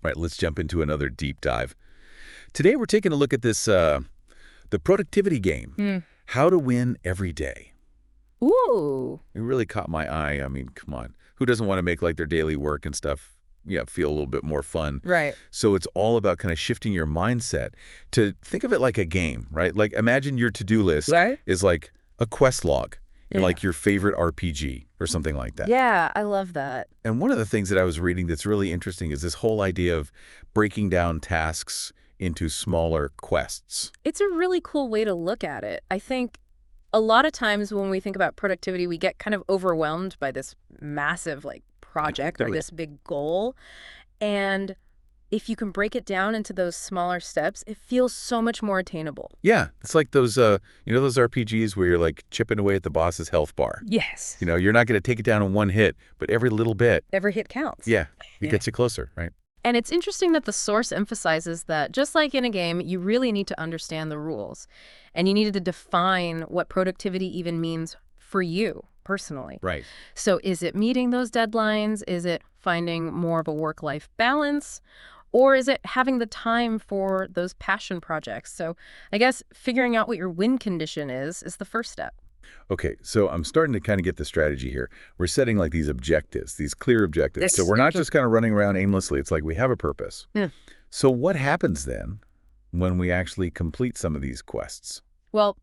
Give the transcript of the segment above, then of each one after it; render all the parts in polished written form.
Right, let's jump into another deep dive. Today we're taking a look at this, the productivity game. How to win every day. Ooh. It really caught my eye. I mean, come on. Who doesn't want to make like their daily work and stuff, feel a little bit more fun? Right. So it's all about kind of shifting your mindset to think of it like a game, right? Like imagine your to-do list is like a quest log in like your favorite RPG or something like that. Yeah, I love that. And one of the things that I was reading that's really interesting is this whole idea of breaking down tasks into smaller quests. It's a really cool way to look at it. I think a lot of times when we think about productivity, we get kind of overwhelmed by this massive project or this big goal. And if you can break it down into those smaller steps, it feels so much more attainable. Yeah, it's like those, those RPGs where you're like chipping away at the boss's health bar. Yes. You're not going to take it down in one hit, but every little bit. Every hit counts. Yeah, it gets you closer, right? And it's interesting that the source emphasizes that just like in a game, you really need to understand the rules. And you needed to define what productivity even means for you personally. Right. So is it meeting those deadlines? Is it finding more of a work-life balance? Or is it having the time for those passion projects? So I guess figuring out what your win condition is the first step. Okay, so I'm starting to kind of get the strategy here. We're setting like these objectives, these clear objectives. So we're not just kind of running around aimlessly. It's like we have a purpose. Yeah. So what happens then when we actually complete some of these quests? Well,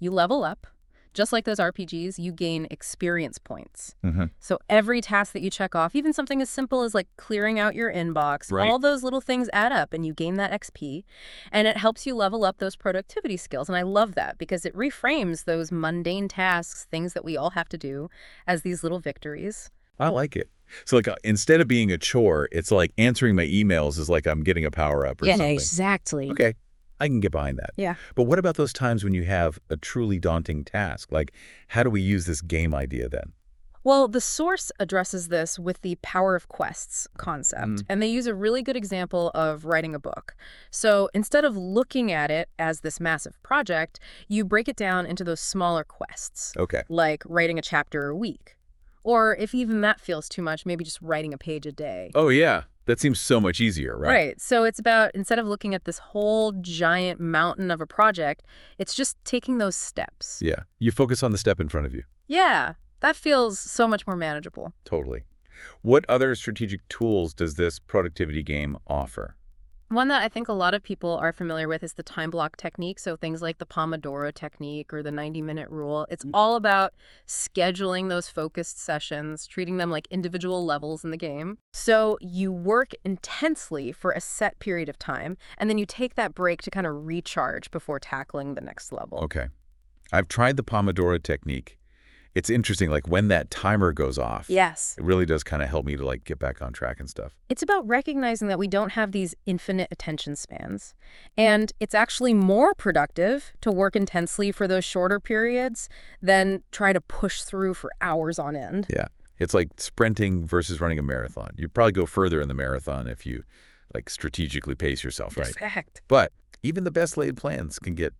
you level up. Just like those RPGs, you gain experience points. So every task that you check off, even something as simple as like clearing out your inbox, all those little things add up and you gain that XP. And it helps you level up those productivity skills. And I love that because it reframes those mundane tasks, things that we all have to do, as these little victories. I like it. So like instead of being a chore, it's like answering my emails is like I'm getting a power-up or something. Yeah, exactly. Okay. I can get behind that. Yeah. But what about those times when you have a truly daunting task? Like, how do we use this game idea then? Well, the source addresses this with the power of quests concept, and they use a really good example of writing a book. So instead of looking at it as this massive project, you break it down into those smaller quests. Okay. Like writing a chapter a week. Or if even that feels too much, maybe just writing a page a day. Oh, yeah. That seems so much easier, right? Right. So it's about, instead of looking at this whole giant mountain of a project, it's just taking those steps. Yeah. You focus on the step in front of you. Yeah. That feels so much more manageable. Totally. What other strategic tools does this productivity game offer? One that I think a lot of people are familiar with is the time block technique. So things like the Pomodoro technique or the 90-minute rule. It's all about scheduling those focused sessions, treating them like individual levels in the game. So you work intensely for a set period of time, and then you take that break to kind of recharge before tackling the next level. Okay. I've tried the Pomodoro technique. It's interesting, like when that timer goes off. Yes. It really does kind of help me to like get back on track and stuff. It's about recognizing that we don't have these infinite attention spans. And it's actually more productive to work intensely for those shorter periods than try to push through for hours on end. Yeah. It's like sprinting versus running a marathon. You'd probably go further in the marathon if you like strategically pace yourself, right? Correct. But even the best laid plans can get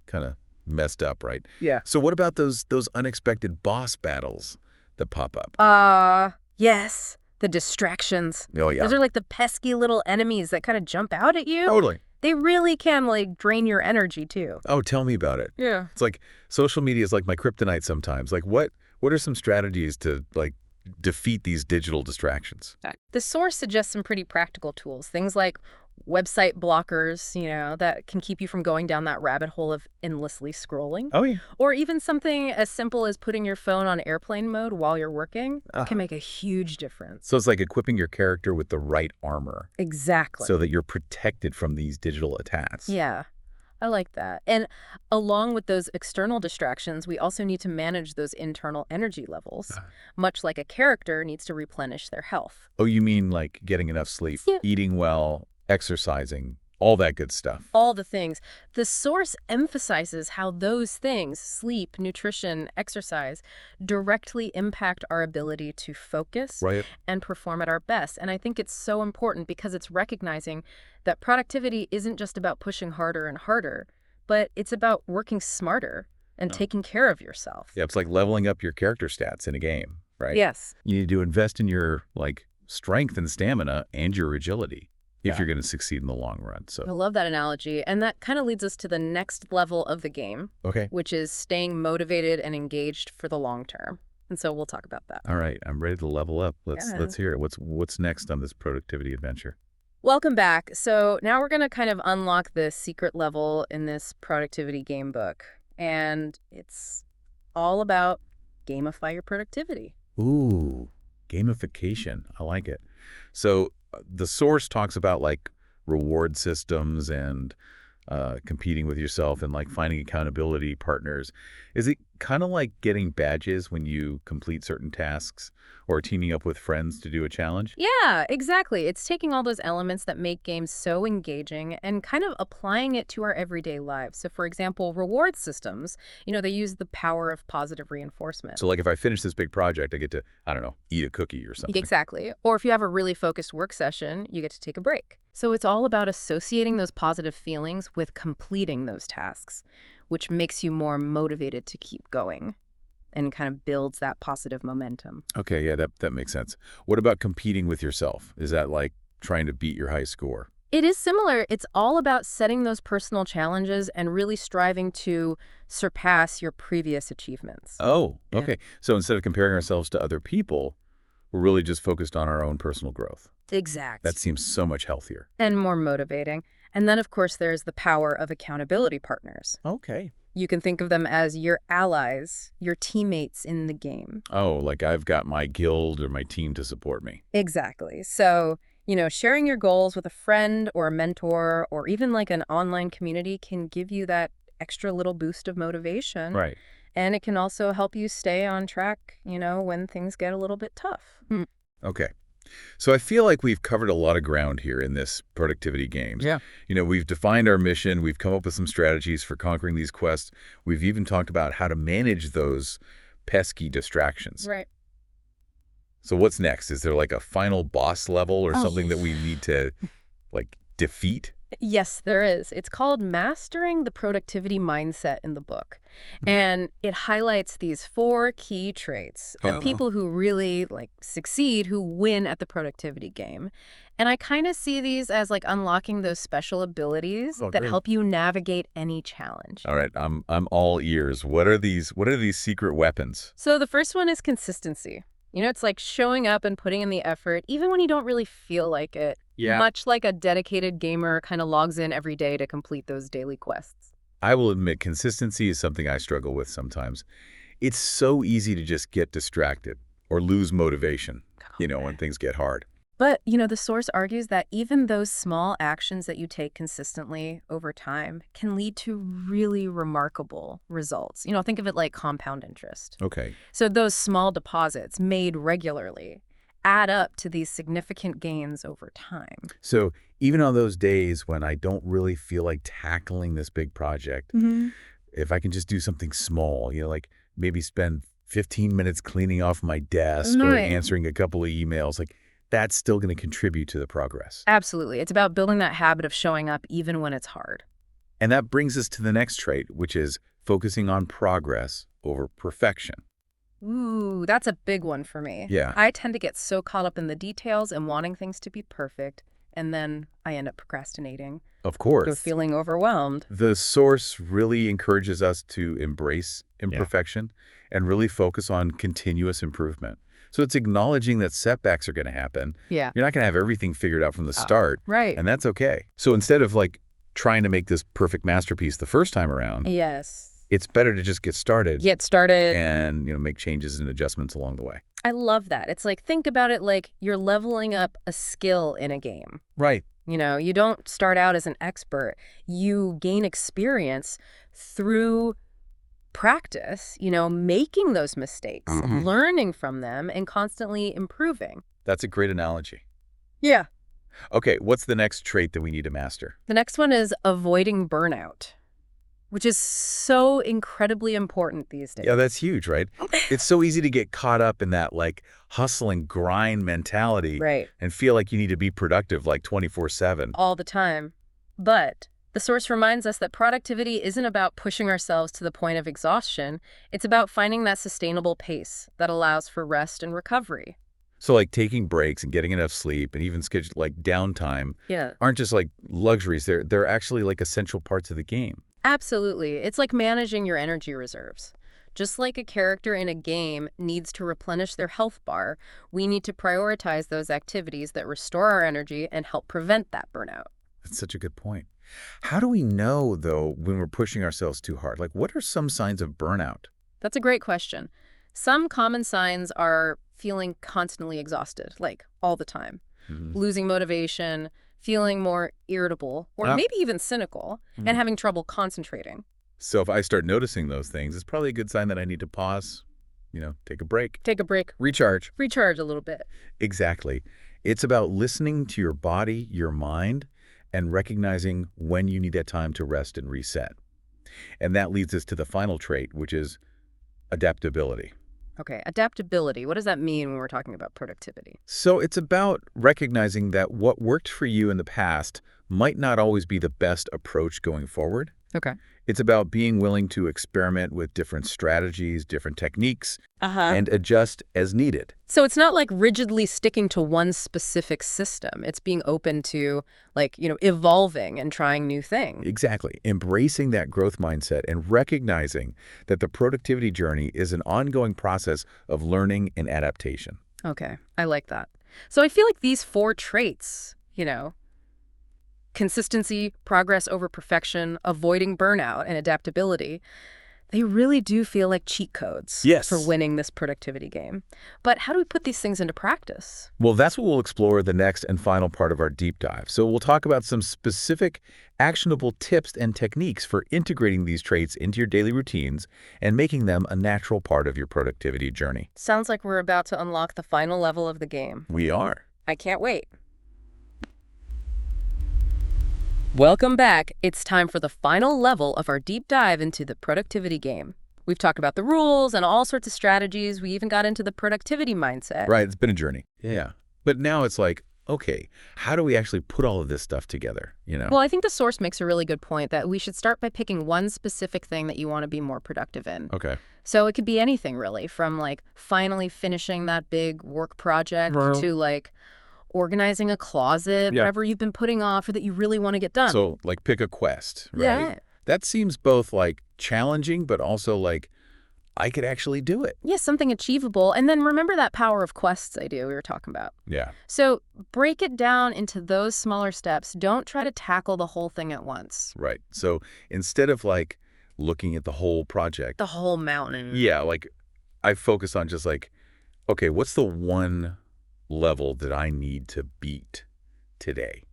kind of messed up, right? Yeah. So what about those unexpected boss battles that pop up? Yes. The distractions. Oh, yeah. Those are like the pesky little enemies that kind of jump out at you. Totally. They really can like drain your energy too. Oh, tell me about it. Yeah. It's like social media is like my kryptonite sometimes. Like what are some strategies to like defeat these digital distractions? The source suggests some pretty practical tools, things like website blockers, that can keep you from going down that rabbit hole of endlessly scrolling. Oh, yeah. Or even something as simple as putting your phone on airplane mode while you're working can make a huge difference. So it's like equipping your character with the right armor. Exactly. So that you're protected from these digital attacks. Yeah. I like that. And along with those external distractions, we also need to manage those internal energy levels, much like a character needs to replenish their health. Oh, you mean like getting enough sleep, eating well, exercising, all that good stuff. All the things. The source emphasizes how those things, sleep, nutrition, exercise, directly impact our ability to focus and perform at our best. And I think it's so important because it's recognizing that productivity isn't just about pushing harder and harder, but it's about working smarter and taking care of yourself. Yeah, it's like leveling up your character stats in a game, right? Yes. You need to invest in your like strength and stamina and your agility. if you're going to succeed in the long run. I So, love that analogy. And that kind of leads us to the next level of the game, okay. which is staying motivated and engaged for the long term. And so we'll talk about that. All right, I'm ready to level up. Let's Yeah. let's hear it. What's next on this productivity adventure? Welcome back. So now we're going to kind of unlock the secret level in this productivity game book. And it's all about gamify your productivity. Ooh, gamification. I like it. So the source talks about like reward systems and competing with yourself and like finding accountability partners. Is it kind of like getting badges when you complete certain tasks or teaming up with friends to do a challenge? Yeah, exactly. It's taking all those elements that make games so engaging and kind of applying it to our everyday lives. So, for example, reward systems, they use the power of positive reinforcement. So like if I finish this big project, I get to, I don't know, eat a cookie or something. Exactly. Or if you have a really focused work session, you get to take a break. So it's all about associating those positive feelings with completing those tasks, which makes you more motivated to keep going and kind of builds that positive momentum. Okay, yeah, that makes sense. What about competing with yourself? Is that like trying to beat your high score? It is similar. It's all about setting those personal challenges and really striving to surpass your previous achievements. Oh, Yeah. okay. So instead of comparing ourselves to other people, we're really just focused on our own personal growth. Exact. That seems so much healthier. And more motivating. And then, of course, there's the power of accountability partners. Okay. You can think of them as your allies, your teammates in the game. Oh, like I've got my guild or my team to support me. Exactly. So, sharing your goals with a friend or a mentor or even like an online community can give you that extra little boost of motivation. Right. And it can also help you stay on track, when things get a little bit tough. Okay. So I feel like we've covered a lot of ground here in this productivity games. Yeah. We've defined our mission. We've come up with some strategies for conquering these quests. We've even talked about how to manage those pesky distractions. Right. So what's next? Is there like a final boss level or something that we need to like defeat? Yes, there is. It's called Mastering the Productivity Mindset in the book. And it highlights these 4 key traits of people who really succeed, who win at the productivity game. And I kind of see these as like unlocking those special abilities that great. help you navigate any challenge. All right, I'm all ears. What are these secret weapons? So the first one is consistency. It's like showing up and putting in the effort, even when you don't really feel like it. Yeah. Much like a dedicated gamer kind of logs in every day to complete those daily quests. I will admit consistency is something I struggle with sometimes. It's so easy to just get distracted or lose motivation, when things get hard. But, the source argues that even those small actions that you take consistently over time can lead to really remarkable results. Think of it like compound interest. Okay. So those small deposits made regularly add up to these significant gains over time. So even on those days when I don't really feel like tackling this big project, if I can just do something small, like maybe spend 15 minutes cleaning off my desk or answering a couple of emails, that's still going to contribute to the progress. Absolutely. It's about building that habit of showing up even when it's hard. And that brings us to the next trait, which is focusing on progress over perfection. Ooh, that's a big one for me. Yeah. I tend to get so caught up in the details and wanting things to be perfect, and then I end up procrastinating. Of course. Or feeling overwhelmed. The source really encourages us to embrace imperfection and really focus on continuous improvement. So it's acknowledging that setbacks are going to happen. Yeah. You're not going to have everything figured out from the start. Right. And that's okay. So instead of trying to make this perfect masterpiece the first time around, Yes. it's better to just get started. And, make changes and adjustments along the way. I love that. It's think about it like you're leveling up a skill in a game. Right. You don't start out as an expert. You gain experience through practice, making those mistakes, learning from them, and constantly improving. That's a great analogy. Yeah. Okay, what's the next trait that we need to master? The next one is avoiding burnout, which is so incredibly important these days. Yeah, that's huge, right? It's so easy to get caught up in that hustle and grind mentality and feel like you need to be productive 24/7. All the time. But the source reminds us that productivity isn't about pushing ourselves to the point of exhaustion. It's about finding that sustainable pace that allows for rest and recovery. So like taking breaks and getting enough sleep and even schedule like downtime Yeah. aren't just like luxuries. They're actually like essential parts of the game. Absolutely. It's like managing your energy reserves. Just like a character in a game needs to replenish their health bar, we need to prioritize those activities that restore our energy and help prevent that burnout. That's such a good point. How do we know, though, when we're pushing ourselves too hard? Like, what are some signs of burnout? That's a great question. Some common signs are feeling constantly exhausted, like all the time, Mhm. losing motivation, feeling more irritable, or maybe even cynical, and having trouble concentrating. So if I start noticing those things, it's probably a good sign that I need to pause, take a break, Take a break, recharge. recharge a little bit. Exactly. It's about listening to your body, your mind, and recognizing when you need that time to rest and reset. And that leads us to the final trait, which is adaptability. Okay, adaptability. What does that mean when we're talking about productivity? So it's about recognizing that what worked for you in the past might not always be the best approach going forward. Okay. It's about being willing to experiment with different strategies, different techniques, and adjust as needed. So it's not like rigidly sticking to one specific system. It's being open to, evolving and trying new things. Exactly. Embracing that growth mindset and recognizing that the productivity journey is an ongoing process of learning and adaptation. Okay, I like that. So I feel like these 4 traits, consistency, progress over perfection, avoiding burnout, and adaptability, they really do feel like cheat codes for winning this productivity game. But how do we put these things into practice? Well, that's what we'll explore the next and final part of our deep dive. So we'll talk about some specific actionable tips and techniques for integrating these traits into your daily routines and making them a natural part of your productivity journey. Sounds like we're about to unlock the final level of the game. We are. I can't wait. Welcome back. It's time for the final level of our deep dive into the productivity game. We've talked about the rules and all sorts of strategies. We even got into the productivity mindset. Right. It's been a journey. Yeah. But now it's like, okay, how do we actually put all of this stuff together? Well, I think the source makes a really good point that we should start by picking one specific thing that you want to be more productive in. Okay. So it could be anything really, from finally finishing that big work project to organizing a closet, whatever you've been putting off or that you really want to get done. So pick a quest, right? Yeah. That seems both challenging, but also I could actually do it. Yeah, something achievable. And then remember that power of quests idea we were talking about. Yeah. So break it down into those smaller steps. Don't try to tackle the whole thing at once. Right. So instead of looking at the whole project. The whole mountain. Yeah, I focus on just okay, what's the one level that I need to beat today,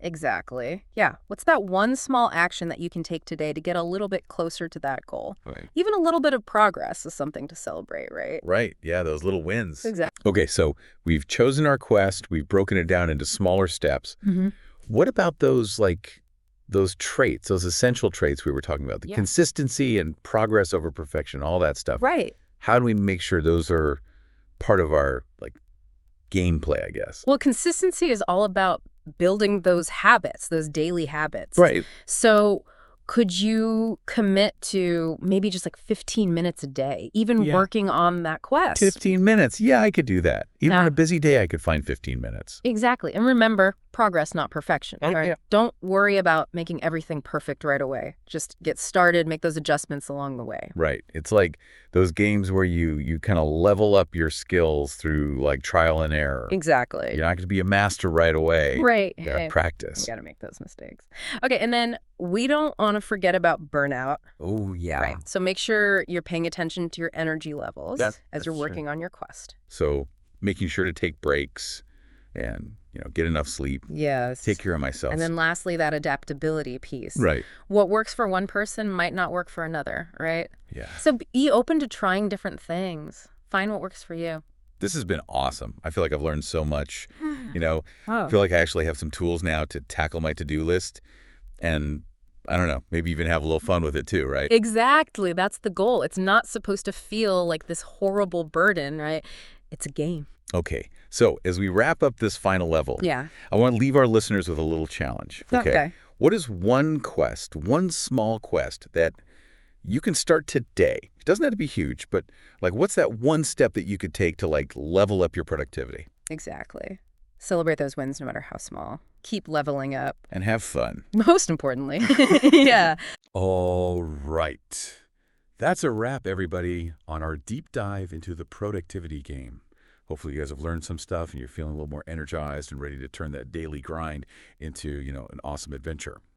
Exactly. Yeah. What's that one small action that you can take today to get a little bit closer to that goal? Right. Even a little bit of progress is something to celebrate, right? Right. Yeah, those little wins. Exactly. Okay, so we've chosen our quest. We've broken it down into smaller steps. What about those traits, those essential traits we were talking about, the consistency and progress over perfection, all that stuff? Right. How do we make sure those are part of our gameplay, I guess? Well, consistency is all about building those habits, those daily habits. Right. So could you commit to maybe just 15 minutes a day, even working on that quest? 15 minutes. Yeah, I could do that. Even on a busy day, I could find 15 minutes. Exactly. And remember, progress, not perfection. All right? Yeah. Don't worry about making everything perfect right away. Just get started, make those adjustments along the way. Right. It's like those games where you kind of level up your skills through trial and error. Exactly. You're not going to be a master right away. Right. You got to practice. You got to make those mistakes. Okay. And then we don't want to forget about burnout. Oh, yeah. Right. So make sure you're paying attention to your energy levels as you're working on your quest. So making sure to take breaks and, get enough sleep. Yes. Take care of myself. And then lastly, that adaptability piece. Right. What works for one person might not work for another, right? Yeah. So be open to trying different things. Find what works for you. This has been awesome. I feel like I've learned so much. Oh. I feel like I actually have some tools now to tackle my to-do list. And I don't know, maybe even have a little fun with it too, right? Exactly. That's the goal. It's not supposed to feel like this horrible burden, right? It's a game. Okay. So as we wrap up this final level, Yeah. I want to leave our listeners with a little challenge. Okay. What is one quest, one small quest that you can start today. It doesn't have to be huge, but like what's that one step that you could take to like level up your productivity? Exactly. Celebrate those wins no matter how small. Keep leveling up. And have fun. Most importantly. Yeah. All right. That's a wrap, everybody, on our deep dive into the productivity game. Hopefully you guys have learned some stuff and you're feeling a little more energized and ready to turn that daily grind into, an awesome adventure.